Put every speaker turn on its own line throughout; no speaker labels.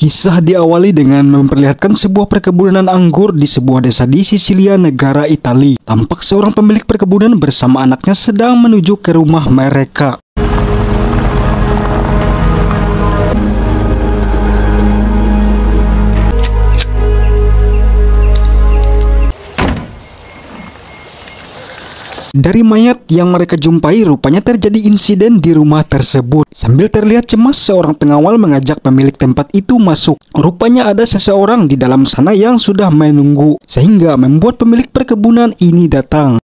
Kisah diawali dengan memperlihatkan sebuah perkebunan anggur di sebuah desa di Sisilia, negara Italia. Tampak seorang pemilik perkebunan bersama anaknya sedang menuju ke rumah mereka. Dari mayat yang mereka jumpai, rupanya terjadi insiden di rumah tersebut. Sambil terlihat cemas, seorang pengawal mengajak pemilik tempat itu masuk. Rupanya ada seseorang di dalam sana yang sudah menunggu, sehingga membuat pemilik perkebunan ini datang.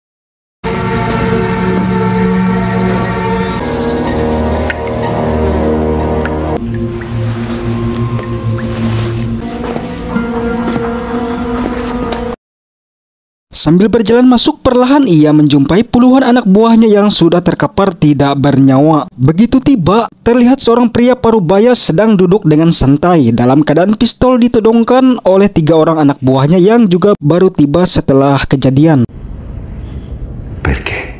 Sambil berjalan masuk, perlahan ia menjumpai puluhan anak buahnya yang sudah terkapar tidak bernyawa. Begitu tiba, terlihat seorang pria parubaya sedang duduk dengan santai dalam keadaan pistol ditodongkan oleh 3 orang anak buahnya yang juga baru tiba setelah kejadian.
Perché?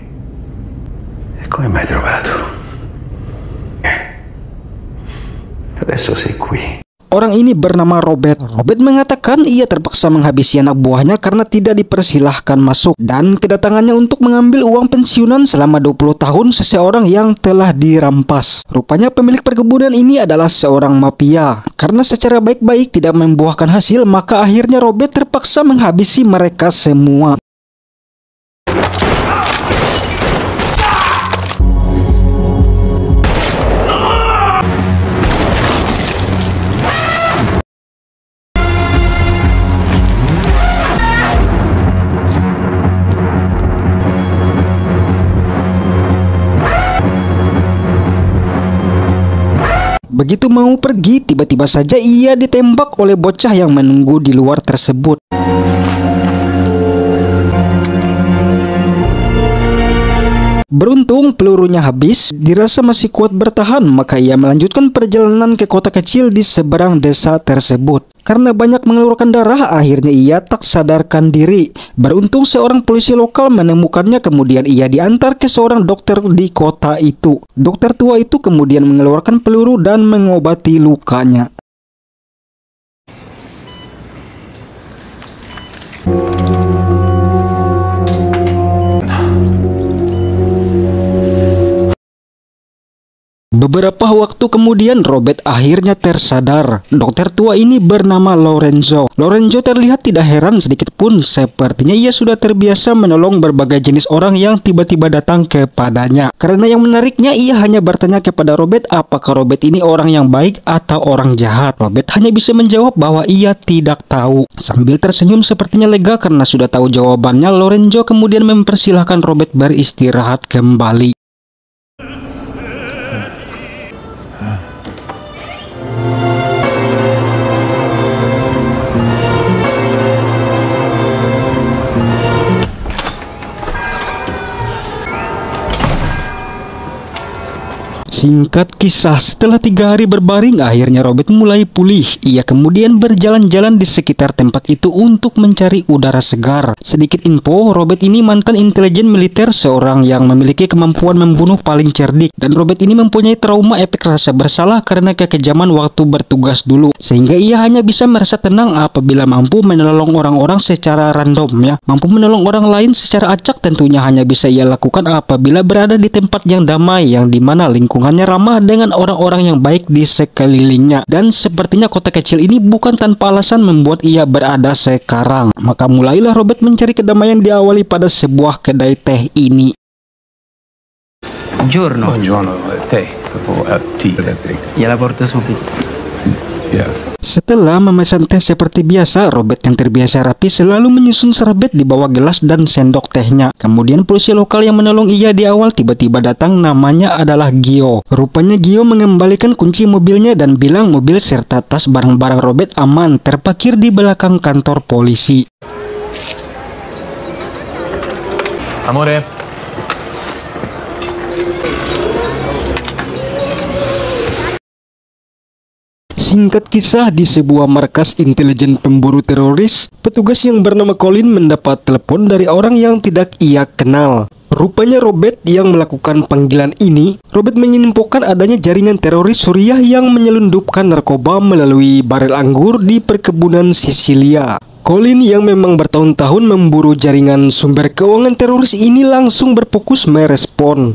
E come mai trovato? Adesso sei qui.
Orang ini bernama Robert. Robert mengatakan ia terpaksa menghabisi anak buahnya karena tidak dipersilahkan masuk, dan kedatangannya untuk mengambil uang pensiunan selama 20 tahun seseorang yang telah dirampas. Rupanya pemilik perkebunan ini adalah seorang mafia. Karena secara baik-baik tidak membuahkan hasil, maka akhirnya Robert terpaksa menghabisi mereka semua. Begitu mau pergi, tiba-tiba saja ia ditembak oleh bocah yang menunggu di luar tersebut. Beruntung pelurunya habis, dirasa masih kuat bertahan, maka ia melanjutkan perjalanan ke kota kecil di seberang desa tersebut. Karena banyak mengeluarkan darah, akhirnya ia tak sadarkan diri. Beruntung seorang polisi lokal menemukannya, kemudian ia diantar ke seorang dokter di kota itu. Dokter tua itu kemudian mengeluarkan peluru dan mengobati lukanya. Beberapa waktu kemudian Robert akhirnya tersadar. Dokter tua ini bernama Lorenzo. Lorenzo terlihat tidak heran sedikit pun, sepertinya ia sudah terbiasa menolong berbagai jenis orang yang tiba-tiba datang kepadanya. Karena yang menariknya, ia hanya bertanya kepada Robert apakah Robert ini orang yang baik atau orang jahat. Robert hanya bisa menjawab bahwa ia tidak tahu. Sambil tersenyum sepertinya lega karena sudah tahu jawabannya, Lorenzo kemudian mempersilahkan Robert beristirahat kembali. Singkat kisah, setelah 3 hari berbaring, akhirnya Robert mulai pulih. Ia kemudian berjalan-jalan di sekitar tempat itu untuk mencari udara segar. Sedikit info, Robert ini mantan intelijen militer, seorang yang memiliki kemampuan membunuh paling cerdik. Dan Robert ini mempunyai trauma efek rasa bersalah karena kekejaman waktu bertugas dulu. Sehingga ia hanya bisa merasa tenang apabila mampu menolong orang-orang secara random ya. Mampu menolong orang lain secara acak tentunya hanya bisa ia lakukan apabila berada di tempat yang damai, yang dimana lingkungan hanya ramah dengan orang-orang yang baik di sekelilingnya. Dan sepertinya kota kecil ini bukan tanpa alasan membuat ia berada sekarang. Maka mulailah Robert mencari kedamaian diawali pada sebuah kedai teh ini.
Buongiorno.
Buongiorno, teh. Tea.
Gliela porto subito.
Yes.
Setelah memesan teh seperti biasa, Robert yang terbiasa rapi selalu menyusun serbet di bawah gelas dan sendok tehnya. Kemudian polisi lokal yang menolong ia di awal tiba-tiba datang, namanya adalah Gio. Rupanya Gio mengembalikan kunci mobilnya dan bilang mobil serta tas barang-barang Robert aman, terparkir di belakang kantor polisi.
Amore.
Singkat kisah, di sebuah markas intelijen pemburu teroris, petugas yang bernama Colin mendapat telepon dari orang yang tidak ia kenal. Rupanya Robert yang melakukan panggilan ini. Robert menginfokan adanya jaringan teroris Suriah yang menyelundupkan narkoba melalui barel anggur di perkebunan Sisilia. Colin yang memang bertahun-tahun memburu jaringan sumber keuangan teroris ini langsung berfokus merespon.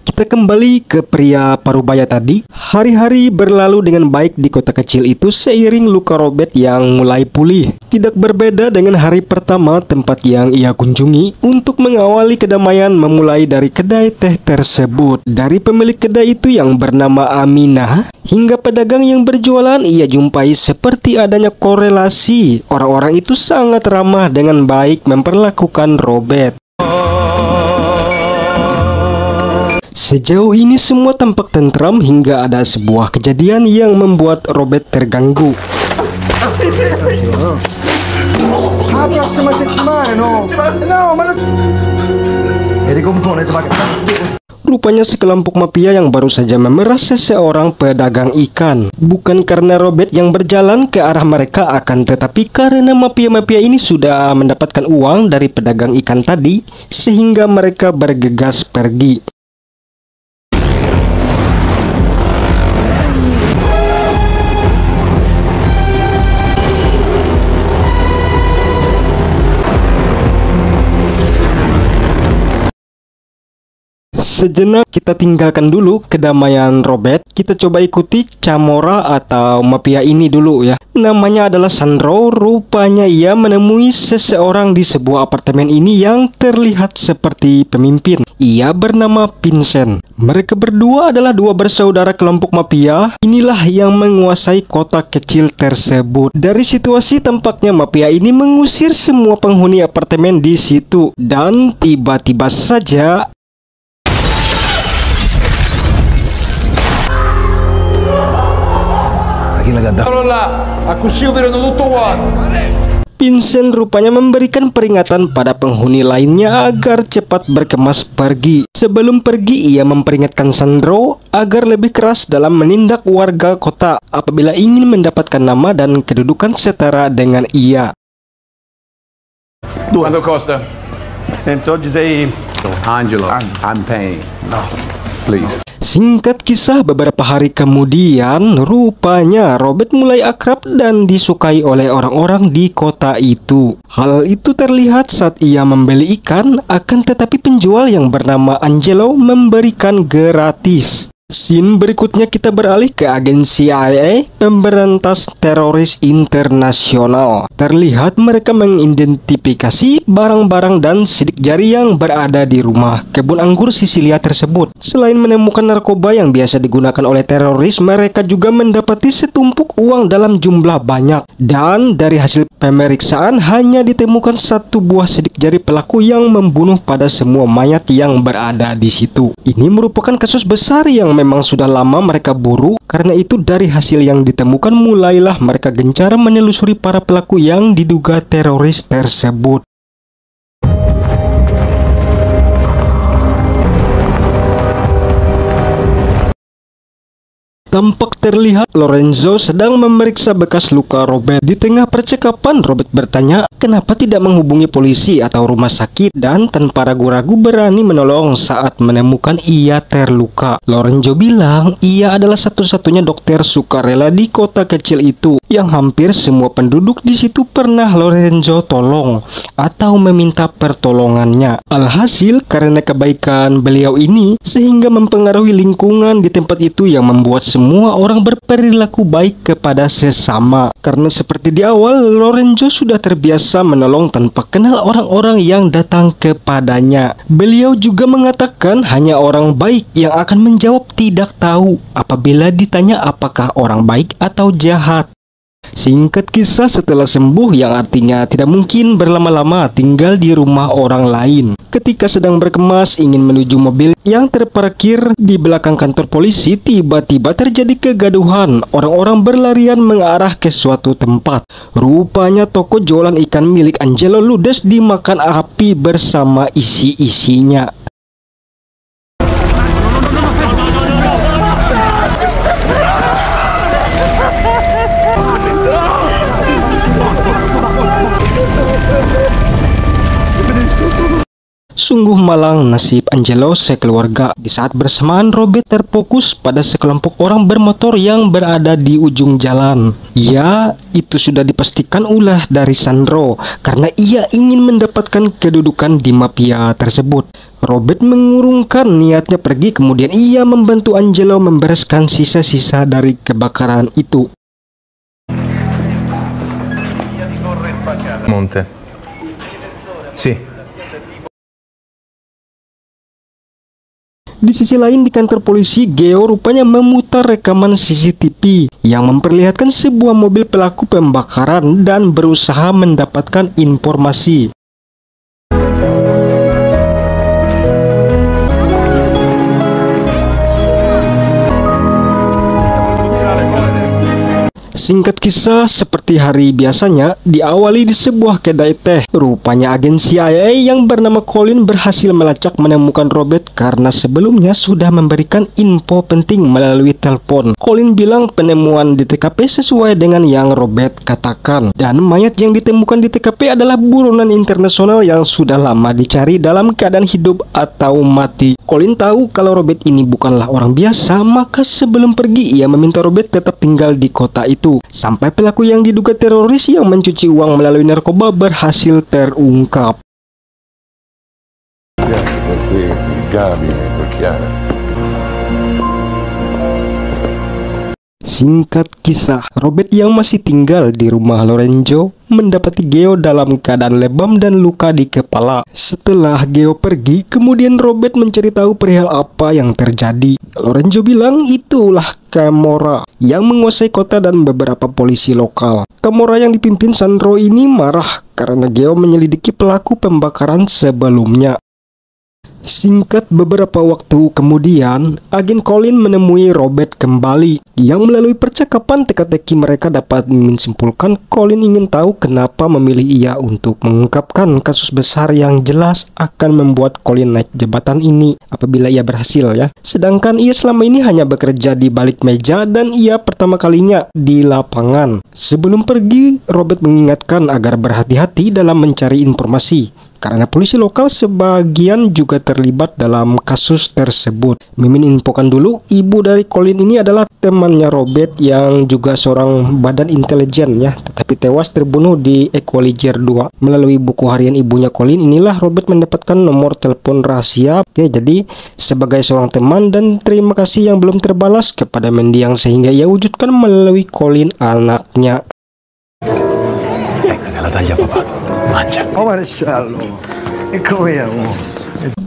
Kita kembali ke pria parubaya tadi. Hari-hari berlalu dengan baik di kota kecil itu seiring luka Robert yang mulai pulih. Tidak berbeda dengan hari pertama tempat yang ia kunjungi. Untuk mengawali kedamaian memulai dari kedai teh tersebut. Dari pemilik kedai itu yang bernama Aminah hingga pedagang yang berjualan, ia jumpai seperti adanya korelasi. Orang-orang itu sangat ramah dengan baik memperlakukan Robert. Sejauh ini semua tampak tentram hingga ada sebuah kejadian yang membuat Robert terganggu. Rupanya sekelompok mafia yang baru saja memeras seseorang pedagang ikan. Bukan karena Robert yang berjalan ke arah mereka, akan tetapi karena mafia-mafia ini sudah mendapatkan uang dari pedagang ikan tadi, sehingga mereka bergegas pergi. Sejenak kita tinggalkan dulu kedamaian Robert. Kita coba ikuti Camorra atau mafia ini dulu ya. Namanya adalah Sandro. Rupanya ia menemui seseorang di sebuah apartemen ini yang terlihat seperti pemimpin. Ia bernama Vincent. Mereka berdua adalah dua bersaudara kelompok mafia. Inilah yang menguasai kota kecil tersebut. Dari situasi tampaknya mafia ini mengusir semua penghuni apartemen di situ. Dan tiba-tiba saja Vincent rupanya memberikan peringatan pada penghuni lainnya agar cepat berkemas pergi. Sebelum pergi, ia memperingatkan Sandro agar lebih keras dalam menindak warga kota apabila ingin mendapatkan nama dan kedudukan setara dengan ia.
Quanto costa? 126. Angelo, I'm paying. No, please.
Singkat kisah, beberapa hari kemudian, rupanya Robert mulai akrab dan disukai oleh orang-orang di kota itu. Hal itu terlihat saat ia membeli ikan, akan tetapi penjual yang bernama Angelo memberikan gratis. Scene berikutnya kita beralih ke agensi CIA pemberantas teroris internasional. Terlihat mereka mengidentifikasi barang-barang dan sidik jari yang berada di rumah kebun anggur Sisilia tersebut. Selain menemukan narkoba yang biasa digunakan oleh teroris, mereka juga mendapati setumpuk uang dalam jumlah banyak. Dan dari hasil pemeriksaan hanya ditemukan satu buah sidik jari pelaku yang membunuh pada semua mayat yang berada di situ. Ini merupakan kasus besar yang memang sudah lama mereka buru. Karena itu dari hasil yang ditemukan mulailah mereka gencar menelusuri para pelaku yang diduga teroris tersebut. Tampak terlihat Lorenzo sedang memeriksa bekas luka Robert. Di tengah percakapan, Robert bertanya kenapa tidak menghubungi polisi atau rumah sakit, dan tanpa ragu-ragu berani menolong saat menemukan ia terluka. Lorenzo bilang ia adalah satu-satunya dokter sukarela di kota kecil itu yang hampir semua penduduk di situ pernah Lorenzo tolong atau meminta pertolongannya. Alhasil karena kebaikan beliau ini sehingga mempengaruhi lingkungan di tempat itu yang membuat semua orang berperilaku baik kepada sesama. Karena seperti di awal, Lorenzo sudah terbiasa menolong tanpa kenal orang-orang yang datang kepadanya. Beliau juga mengatakan hanya orang baik yang akan menjawab tidak tahu apabila ditanya apakah orang baik atau jahat. Singkat kisah, setelah sembuh, yang artinya tidak mungkin berlama-lama tinggal di rumah orang lain. Ketika sedang berkemas ingin menuju mobil yang terparkir di belakang kantor polisi, tiba-tiba terjadi kegaduhan. Orang-orang berlarian mengarah ke suatu tempat. Rupanya toko jualan ikan milik Angelo ludes dimakan api bersama isi-isinya. Sungguh malang nasib Angelo sekeluarga. Di saat bersamaan Robert terfokus pada sekelompok orang bermotor yang berada di ujung jalan. Ya, itu sudah dipastikan ulah dari Sandro karena ia ingin mendapatkan kedudukan di mafia tersebut. Robert mengurungkan niatnya pergi, kemudian ia membantu Angelo membereskan sisa-sisa dari kebakaran itu.
Monte. Sì.
Di sisi lain di kantor polisi, Geo rupanya memutar rekaman CCTV yang memperlihatkan sebuah mobil pelaku pembakaran dan berusaha mendapatkan informasi. Singkat kisah, seperti hari biasanya, diawali di sebuah kedai teh. Rupanya agen CIA yang bernama Colin berhasil melacak menemukan Robert karena sebelumnya sudah memberikan info penting melalui telepon. Colin bilang penemuan di TKP sesuai dengan yang Robert katakan. Dan mayat yang ditemukan di TKP adalah buronan internasional yang sudah lama dicari dalam keadaan hidup atau mati. Colin tahu kalau Robert ini bukanlah orang biasa, maka sebelum pergi ia meminta Robert tetap tinggal di kota itu. Sampai pelaku yang diduga teroris yang mencuci uang melalui narkoba berhasil terungkap. Singkat kisah, Robert yang masih tinggal di rumah Lorenzo mendapati Geo dalam keadaan lebam dan luka di kepala. Setelah Geo pergi, kemudian Robert mencari tahu perihal apa yang terjadi. Lorenzo bilang itulah Camorra yang menguasai kota dan beberapa polisi lokal. Camorra yang dipimpin Sandro ini marah karena Geo menyelidiki pelaku pembakaran sebelumnya. Singkat beberapa waktu kemudian, agen Colin menemui Robert kembali. Yang melalui percakapan teka-teki mereka dapat menyimpulkan Colin ingin tahu kenapa memilih ia untuk mengungkapkan kasus besar yang jelas akan membuat Colin naik jabatan ini apabila ia berhasil ya. Sedangkan ia selama ini hanya bekerja di balik meja dan ia pertama kalinya di lapangan. Sebelum pergi, Robert mengingatkan agar berhati-hati dalam mencari informasi. Karena polisi lokal sebagian juga terlibat dalam kasus tersebut. Mimin infokan dulu, ibu dari Colin ini adalah temannya Robert yang juga seorang badan intelijen ya, tetapi tewas terbunuh di Equalizer 2. Melalui buku harian ibunya Colin inilah Robert mendapatkan nomor telepon rahasia. Oke, jadi sebagai seorang teman dan terima kasih yang belum terbalas kepada mendiang sehingga ia wujudkan melalui Colin anaknya.
Nella taglia papà. Mangia.
Oh maresciallo, ecco vediamo.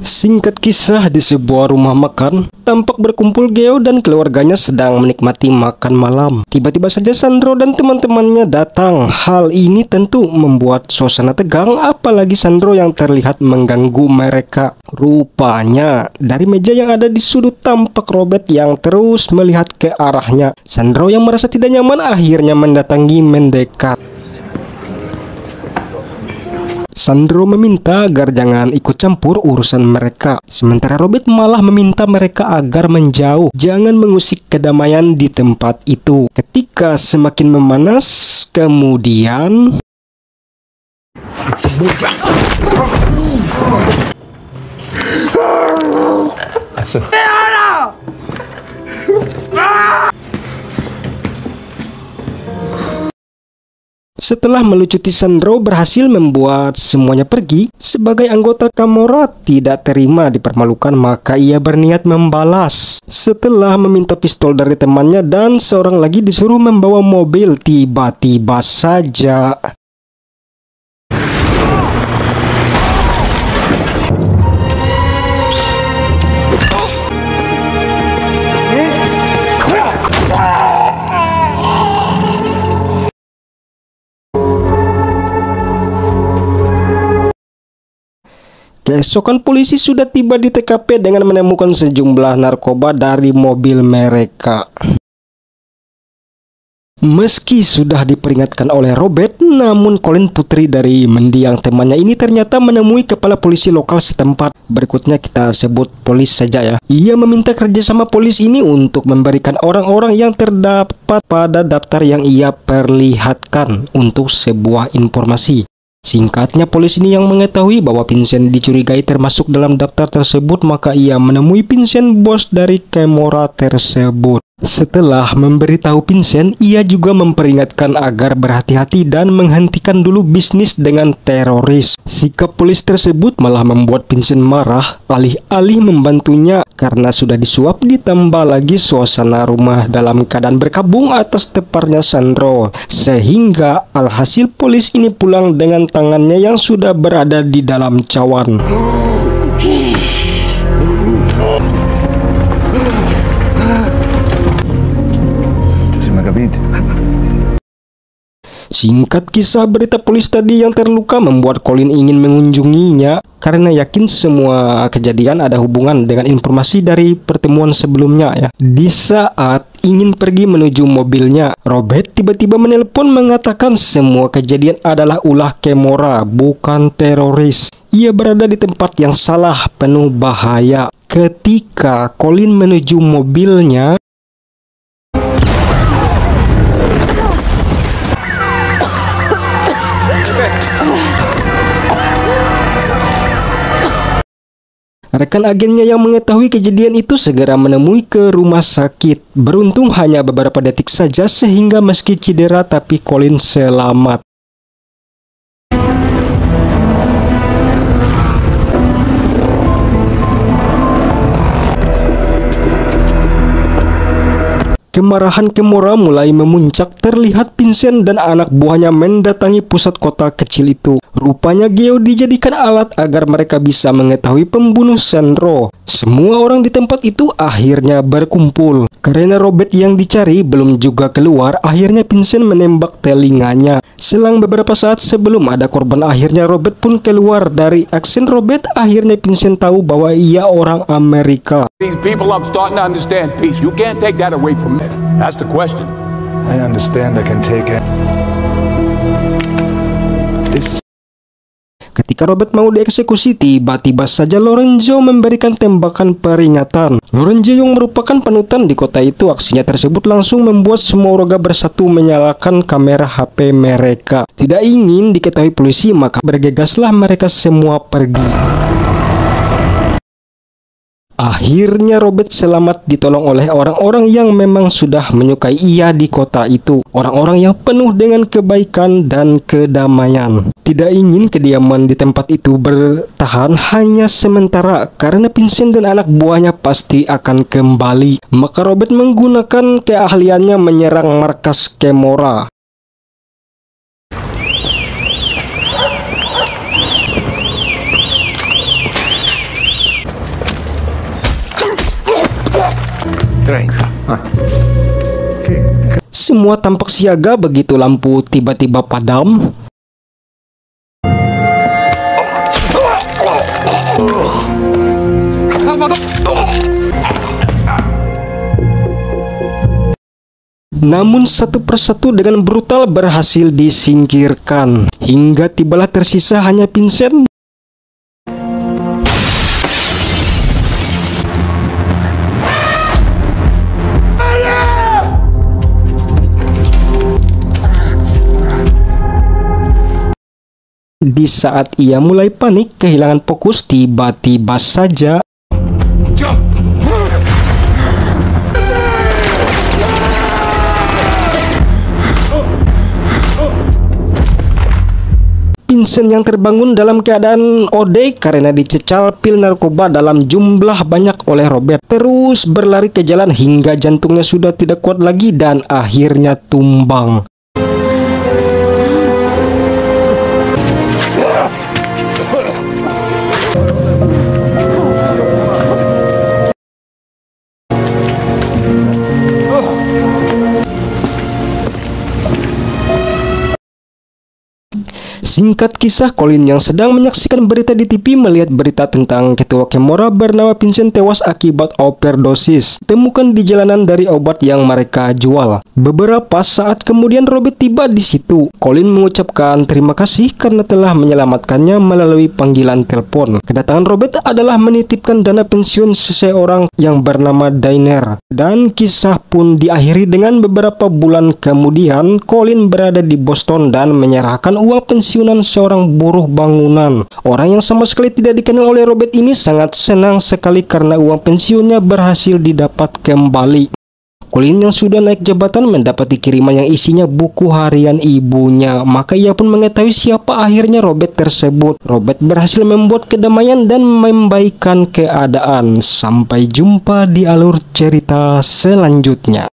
Singkat kisah, di sebuah rumah makan, tampak berkumpul Geo dan keluarganya sedang menikmati makan malam. Tiba-tiba saja Sandro dan teman-temannya datang. Hal ini tentu membuat suasana tegang, apalagi Sandro yang terlihat mengganggu mereka. Rupanya, dari meja yang ada di sudut tampak Robert yang terus melihat ke arahnya. Sandro yang merasa tidak nyaman akhirnya mendatangi mendekat. Sandro meminta agar jangan ikut campur urusan mereka. Sementara Robert malah meminta mereka agar menjauh, jangan mengusik kedamaian di tempat itu. Ketika semakin memanas, kemudian setelah melucuti Sandro berhasil membuat semuanya pergi, sebagai anggota Camorra tidak terima dipermalukan maka ia berniat membalas. Setelah meminta pistol dari temannya dan seorang lagi disuruh membawa mobil, tiba-tiba saja keesokan polisi sudah tiba di TKP dengan menemukan sejumlah narkoba dari mobil mereka. Meski sudah diperingatkan oleh Robert, namun Colin, putri dari mendiang temannya ini, ternyata menemui kepala polisi lokal setempat. Berikutnya kita sebut polis saja ya. Ia meminta kerjasama polis ini untuk memberikan orang-orang yang terdapat pada daftar yang ia perlihatkan untuk sebuah informasi. Singkatnya, polisi ini yang mengetahui bahwa Vincent dicurigai termasuk dalam daftar tersebut, maka ia menemui Vincent, bos dari Camorra tersebut. Setelah memberitahu Vincent, ia juga memperingatkan agar berhati-hati dan menghentikan dulu bisnis dengan teroris. Sikap polis tersebut malah membuat Vincent marah, alih-alih membantunya karena sudah disuap, ditambah lagi suasana rumah dalam keadaan berkabung atas teparnya Sandro, sehingga alhasil polis ini pulang dengan tangannya yang sudah berada di dalam cawan. Singkat kisah, berita polis tadi yang terluka membuat Colin ingin mengunjunginya karena yakin semua kejadian ada hubungan dengan informasi dari pertemuan sebelumnya ya. Di saat ingin pergi menuju mobilnya, Robert tiba-tiba menelpon mengatakan semua kejadian adalah ulah Camorra, bukan teroris. Ia berada di tempat yang salah, penuh bahaya. Ketika Colin menuju mobilnya, rekan agennya yang mengetahui kejadian itu segera menemui ke rumah sakit. Beruntung hanya beberapa detik saja sehingga meski cedera tapi Colin selamat. Kemarahan Camorra mulai memuncak. Terlihat Vincent dan anak buahnya mendatangi pusat kota kecil itu. Rupanya Geo dijadikan alat agar mereka bisa mengetahui pembunuh Sandro. Semua orang di tempat itu akhirnya berkumpul. Karena Robert yang dicari belum juga keluar, akhirnya Vincent menembak telinganya. Selang beberapa saat sebelum ada korban, akhirnya Robert pun keluar. Dari aksen Robert, akhirnya Vincent tahu bahwa ia orang Amerika.
These people, I'm starting to understand peace. You can't take that away from me. That's the question.
I understand I can take it.
Ketika Robert mau dieksekusi, tiba-tiba saja Lorenzo memberikan tembakan peringatan. Lorenzo yang merupakan panutan di kota itu, aksinya tersebut langsung membuat semua warga bersatu menyalakan kamera HP mereka. Tidak ingin diketahui polisi, maka bergegaslah mereka semua pergi. Akhirnya Robert selamat ditolong oleh orang-orang yang memang sudah menyukai ia di kota itu. Orang-orang yang penuh dengan kebaikan dan kedamaian. Tidak ingin kediaman di tempat itu bertahan hanya sementara karena Vincent dan anak buahnya pasti akan kembali. Maka Robert menggunakan keahliannya menyerang markas Camorra. Semua tampak siaga begitu lampu tiba-tiba padam. Namun satu persatu dengan brutal berhasil disingkirkan. Hingga tibalah tersisa hanya Vincent. Di saat ia mulai panik, kehilangan fokus, tiba-tiba saja Vincent yang terbangun dalam keadaan OD karena dicecal pil narkoba dalam jumlah banyak oleh Robert, terus berlari ke jalan hingga jantungnya sudah tidak kuat lagi dan akhirnya tumbang. Singkat kisah, Colin yang sedang menyaksikan berita di TV melihat berita tentang ketua Camorra bernama Vincent tewas akibat overdosis temukan di jalanan dari obat yang mereka jual. Beberapa saat kemudian Robert tiba di situ. Colin mengucapkan terima kasih karena telah menyelamatkannya melalui panggilan telepon. Kedatangan Robert adalah menitipkan dana pensiun seseorang yang bernama Dainer. Dan kisah pun diakhiri dengan beberapa bulan kemudian Colin berada di Boston dan menyerahkan uang pensiun pensiunan seorang buruh bangunan. Orang yang sama sekali tidak dikenal oleh Robert ini sangat senang sekali karena uang pensiunnya berhasil didapat kembali. Colin yang sudah naik jabatan mendapati kiriman yang isinya buku harian ibunya. Maka ia pun mengetahui siapa akhirnya Robert tersebut. Robert berhasil membuat kedamaian dan membaikkan keadaan. Sampai jumpa di alur cerita selanjutnya.